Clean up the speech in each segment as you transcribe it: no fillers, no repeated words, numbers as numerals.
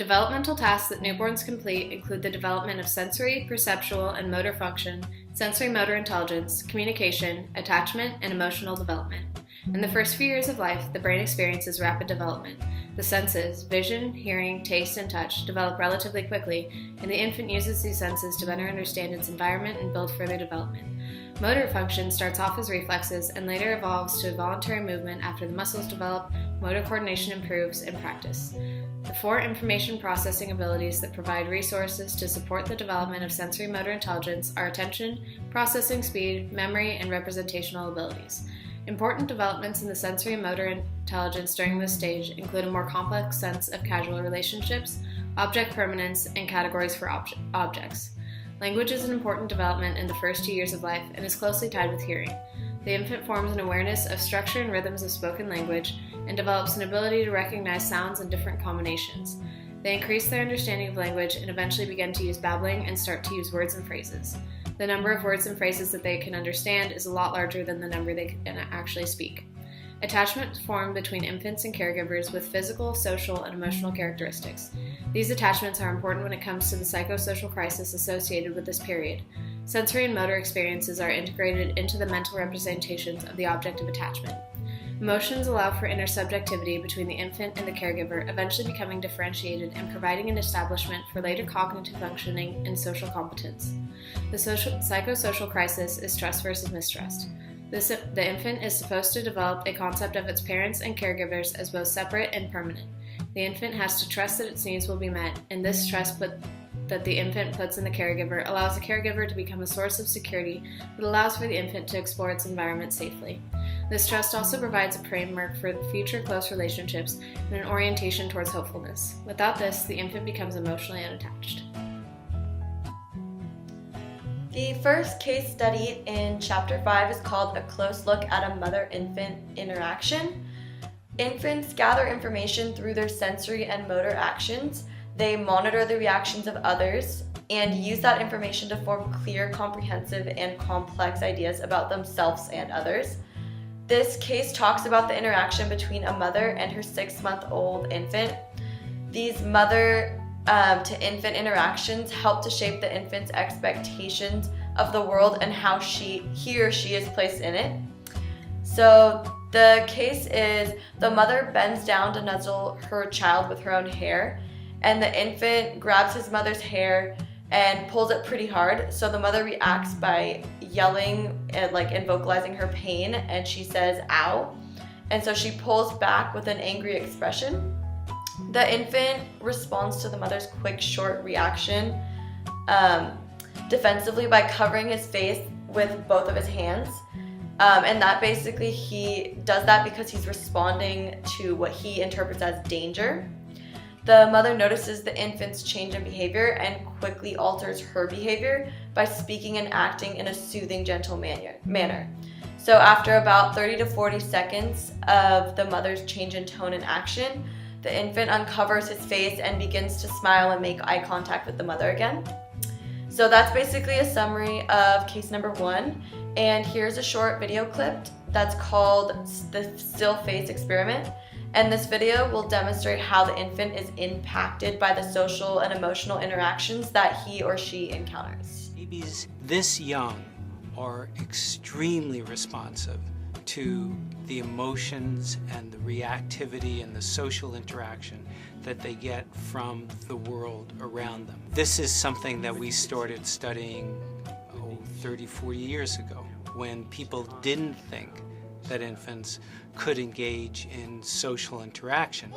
developmental tasks that newborns complete include the development of sensory, perceptual, and motor function, sensory motor intelligence, communication, attachment, and emotional development. In the first few years of life, the brain experiences rapid development. The senses, vision, hearing, taste, and touch, develop relatively quickly, and the infant uses these senses to better understand its environment and build further development. Motor function starts off as reflexes and later evolves to voluntary movement after the muscles develop, motor coordination improves, and practice. The 4 information processing abilities that provide resources to support the development of sensory motor intelligence are attention, processing speed, memory, and representational abilities. Important developments in the sensory motor intelligence during this stage include a more complex sense of causal relationships, object permanence, and categories for objects. Language is an important development in the first 2 years of life and is closely tied with hearing. The infant forms an awareness of structure and rhythms of spoken language and develops an ability to recognize sounds in different combinations. They increase their understanding of language and eventually begin to use babbling and start to use words and phrases. The number of words and phrases that they can understand is a lot larger than the number they can actually speak. Attachments form between infants and caregivers with physical, social, and emotional characteristics. These attachments are important when it comes to the psychosocial crisis associated with this period. Sensory and motor experiences are integrated into the mental representations of the object of attachment. Emotions allow for intersubjectivity between the infant and the caregiver, eventually becoming differentiated and providing an establishment for later cognitive functioning and social competence. The psychosocial crisis is trust versus mistrust. The infant is supposed to develop a concept of its parents and caregivers as both separate and permanent. The infant has to trust that its needs will be met, and this trust that the infant puts in the caregiver allows the caregiver to become a source of security that allows for the infant to explore its environment safely. This trust also provides a framework for future close relationships and an orientation towards hopefulness. Without this, the infant becomes emotionally unattached. The first case study in Chapter 5 is called A Close Look at a Mother-Infant Interaction. Infants gather information through their sensory and motor actions. They monitor the reactions of others and use that information to form clear, comprehensive, and complex ideas about themselves and others. This case talks about the interaction between a mother and her 6-month-old infant. These mother-to-infant interactions help to shape the infant's expectations of the world and how he or she is placed in it. So the case is the mother bends down to nuzzle her child with her own hair, and the infant grabs his mother's hair and pulls it pretty hard. So the mother reacts by yelling and vocalizing her pain, and she says, "Ow." And so she pulls back with an angry expression. The infant responds to the mother's quick, short reaction defensively by covering his face with both of his hands. And that basically he does that because he's responding to what he interprets as danger. The mother notices the infant's change in behavior and quickly alters her behavior by speaking and acting in a soothing, gentle manner. So after about 30 to 40 seconds of the mother's change in tone and action, the infant uncovers his face and begins to smile and make eye contact with the mother again. So that's basically a summary of case number 1. And here's a short video clip that's called the Still Face Experiment. And this video will demonstrate how the infant is impacted by the social and emotional interactions that he or she encounters. Babies this young are extremely responsive to the emotions and the reactivity and the social interaction that they get from the world around them. This is something that we started studying 30, 40 years ago, when people didn't think that infants could engage in social interaction.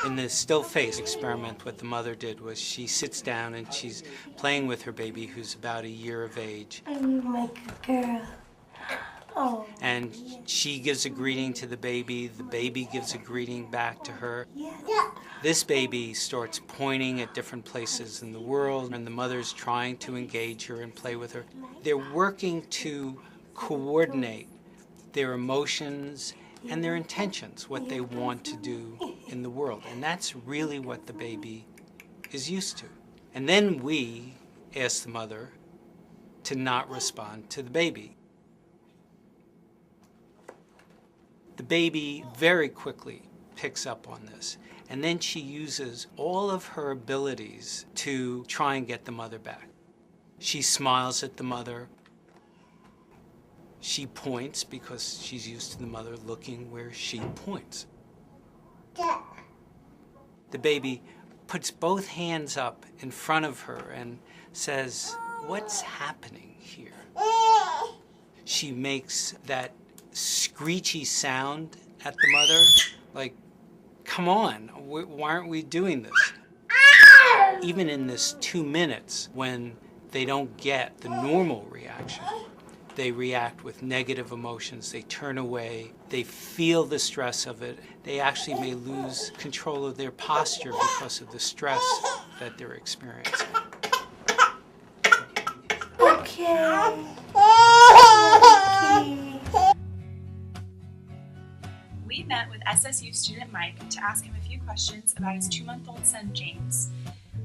In the still face experiment, what the mother did was she sits down and she's playing with her baby who's about a year of age. I'm like a girl. Oh. And she gives a greeting to the baby gives a greeting back to her. Yeah. This baby starts pointing at different places in the world, and the mother's trying to engage her and play with her. They're working to coordinate their emotions and their intentions, what they want to do in the world. And that's really what the baby is used to. And then we ask the mother to not respond to the baby. The baby very quickly picks up on this, And then she uses all of her abilities to try and get the mother back. She smiles at the mother. She points because she's used to the mother looking where she points. The baby puts both hands up in front of her and says, "What's happening here?" She makes that screechy sound at the mother, like, come on, why aren't we doing this? Even in this 2 minutes, when they don't get the normal reaction, they react with negative emotions, they turn away, they feel the stress of it. They actually may lose control of their posture because of the stress that they're experiencing. Okay. We met with SSU student Mike to ask him a few questions about his 2-month-old son, James.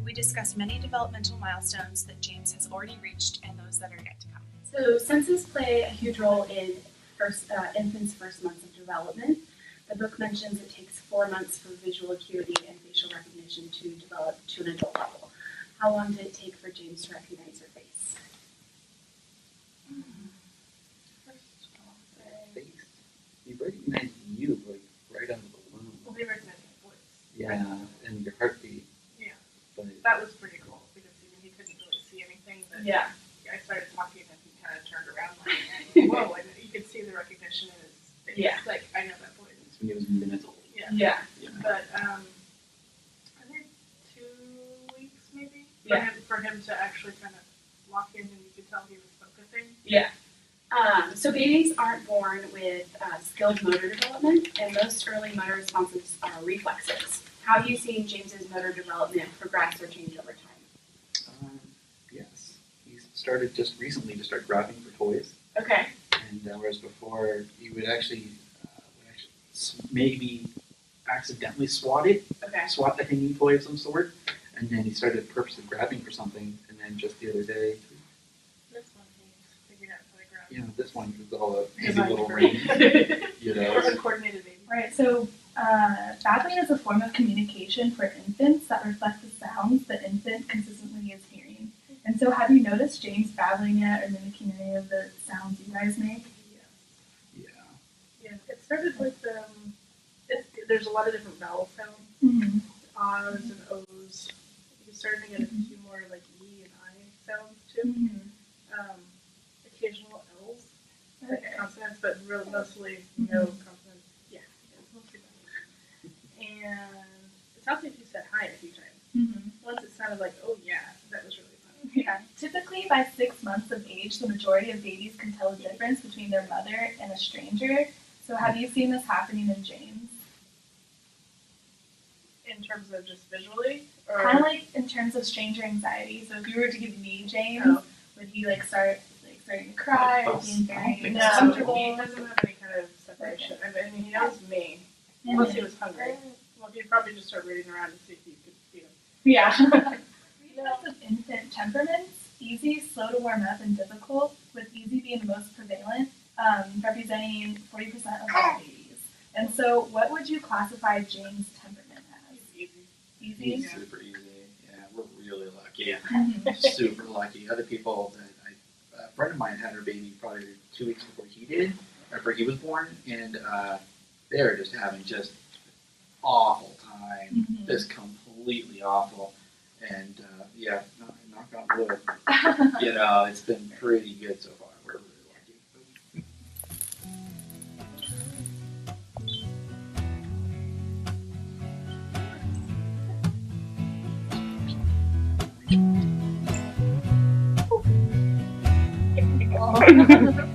We discussed many developmental milestones that James has already reached and those that are yet to come. So senses play a huge role in infants' first months of development. The book mentions it takes 4 months for visual acuity and facial recognition to develop to an adult level. How long did it take for James to recognize your face? Face. He recognized you like right out of the womb. Well, they recognized my voice. Yeah, and your heartbeat. Yeah. But That was pretty cool because even he couldn't really see anything. But Yeah. I started talking and he kind of turned around like, whoa, and you could see the recognition in his face. Yeah. Like, I know that voice. it's when he was minutes old. Yeah. Yeah. Yeah. But I think 2 weeks maybe Yeah. for him to actually kind of lock in and you could tell he was focusing. Yeah. So babies aren't born with skilled motor development, and most early motor responses are reflexes. How have you seen James's motor development progress or change over time? Yes. He started just recently to start grabbing for toys. Okay. And whereas before he would actually maybe accidentally swat the hanging toy of some sort, and then he started purposely grabbing for something, and then just the other day, This one he's figured out how to grab. you know, this one is all a handy Designed little for ring, him. you Or know. a coordinated baby. Right, so babbling is a form of communication for infants that reflects the sounds the infant consistently is hearing. And so have you noticed James babbling yet or mimicking any of the sounds you guys make? Yeah. Yeah, it started with there's a lot of different vowel sounds, Mm-hmm. ahs and ohs. You're starting to get a few more like e and I sounds too. Mm-hmm. Occasional l's, like Okay. consonants, but really mostly no consonants. Yeah, it's mostly that. And it sounds like you said hi a few times. Mm-hmm. Once it sounded like, oh yeah, that was really fun. Yeah. Typically by 6 months of age, the majority of babies can tell the difference between their mother and a stranger. So have you seen this happening in James? In terms of just visually, or Kind of like in terms of stranger anxiety. So if you were to give me James, Oh. would he starting to cry or being I don't very think no, so. uncomfortable? he doesn't have any kind of separation. I mean, he knows me. Mhm. Unless he was hungry. Well, he'd probably just start reading around and see if he could feed him. Yeah. 3 types of infant temperaments: easy, slow to warm up, and difficult, with easy being the most prevalent, representing 40% of all babies. And so what would you classify James' temperament as? He's easy. Easy? He's super easy. Yeah, we're really lucky. Mhm. Super lucky. Other people that a friend of mine had her baby probably 2 weeks before he did, or before he was born, and they were just having just awful time, Mhm. just completely awful. And yeah, knock on wood. You know, it's been pretty good so far. We're really lucky. Oh.